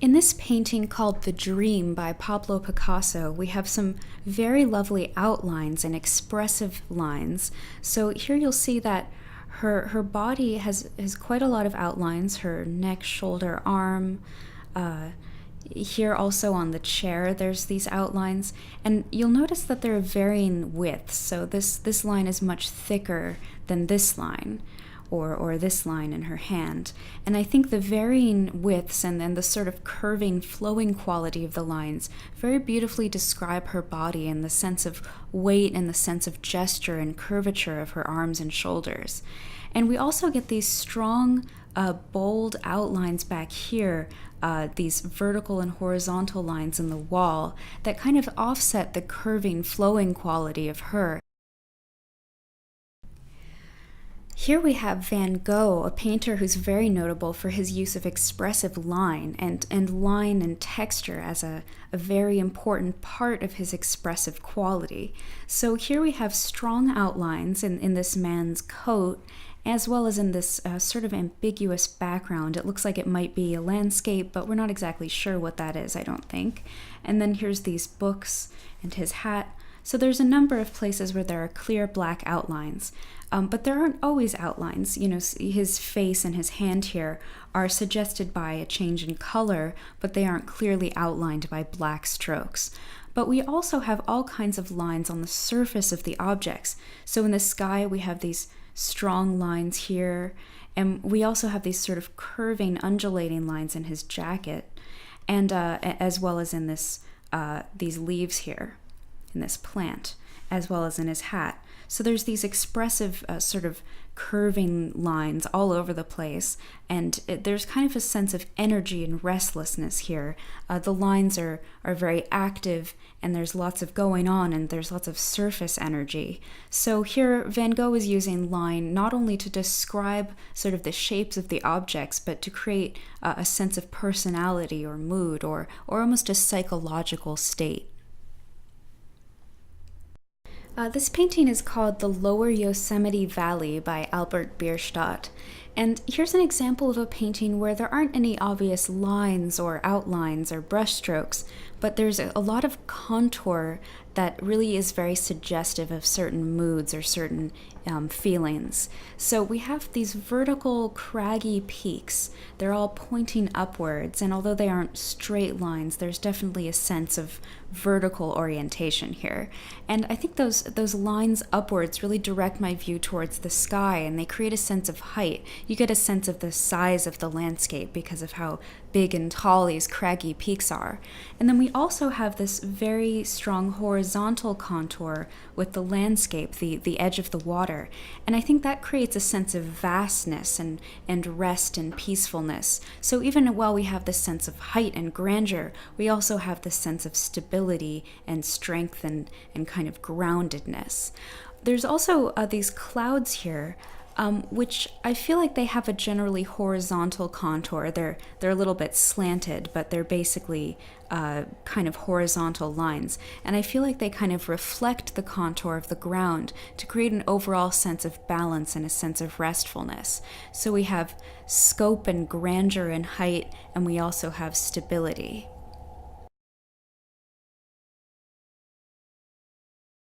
In this painting called The Dream by Pablo Picasso, we have some very lovely outlines and expressive lines. So here you'll see that her body has quite a lot of outlines, her neck, shoulder, arm. Here also on the chair there's these outlines, and you'll notice that they're varying widths. So this line is much thicker than this line, or this line in her hand. And I think the varying widths and then the sort of curving, flowing quality of the lines very beautifully describe her body and the sense of weight and the sense of gesture and curvature of her arms and shoulders. And we also get these strong, bold outlines back here, these vertical and horizontal lines in the wall that kind of offset the curving, flowing quality of her. Here we have Van Gogh, a painter who's very notable for his use of expressive line and line and texture as a very important part of his expressive quality. So here we have strong outlines in this man's coat, as well as in this sort of ambiguous background. It looks like it might be a landscape, but we're not exactly sure what that is, I don't think. And then here's these books and his hat. So there's a number of places where there are clear black outlines, but there aren't always outlines. You know, his face and his hand here are suggested by a change in color, but they aren't clearly outlined by black strokes. But we also have all kinds of lines on the surface of the objects. So in the sky, we have these strong lines here, and we also have these sort of curving, undulating lines in his jacket, and as well as in this these leaves here, in this plant, as well as in his hat. So there's these expressive sort of curving lines all over the place, and there's kind of a sense of energy and restlessness here. The lines are very active, and there's lots of going on, and there's lots of surface energy. So here Van Gogh is using line not only to describe sort of the shapes of the objects, but to create a sense of personality or mood, or almost a psychological state. This painting is called The Lower Yosemite Valley by Albert Bierstadt. And here's an example of a painting where there aren't any obvious lines or outlines or brushstrokes, but there's a lot of contour that really is very suggestive of certain moods or certain feelings. So we have these vertical, craggy peaks. They're all pointing upwards, and although they aren't straight lines, there's definitely a sense of vertical orientation here. And I think those lines upwards really direct my view towards the sky, and they create a sense of height. You get a sense of the size of the landscape because of how big and tall these craggy peaks are. And then we also have this very strong horizontal contour with the landscape, the edge of the water. And I think that creates a sense of vastness and rest and peacefulness. So even while we have this sense of height and grandeur, we also have this sense of stability and strength and kind of groundedness. There's also these clouds here, which I feel like they have a generally horizontal contour. They're a little bit slanted, but they're basically kind of horizontal lines. And I feel like they kind of reflect the contour of the ground to create an overall sense of balance and a sense of restfulness. So we have scope and grandeur and height, and we also have stability.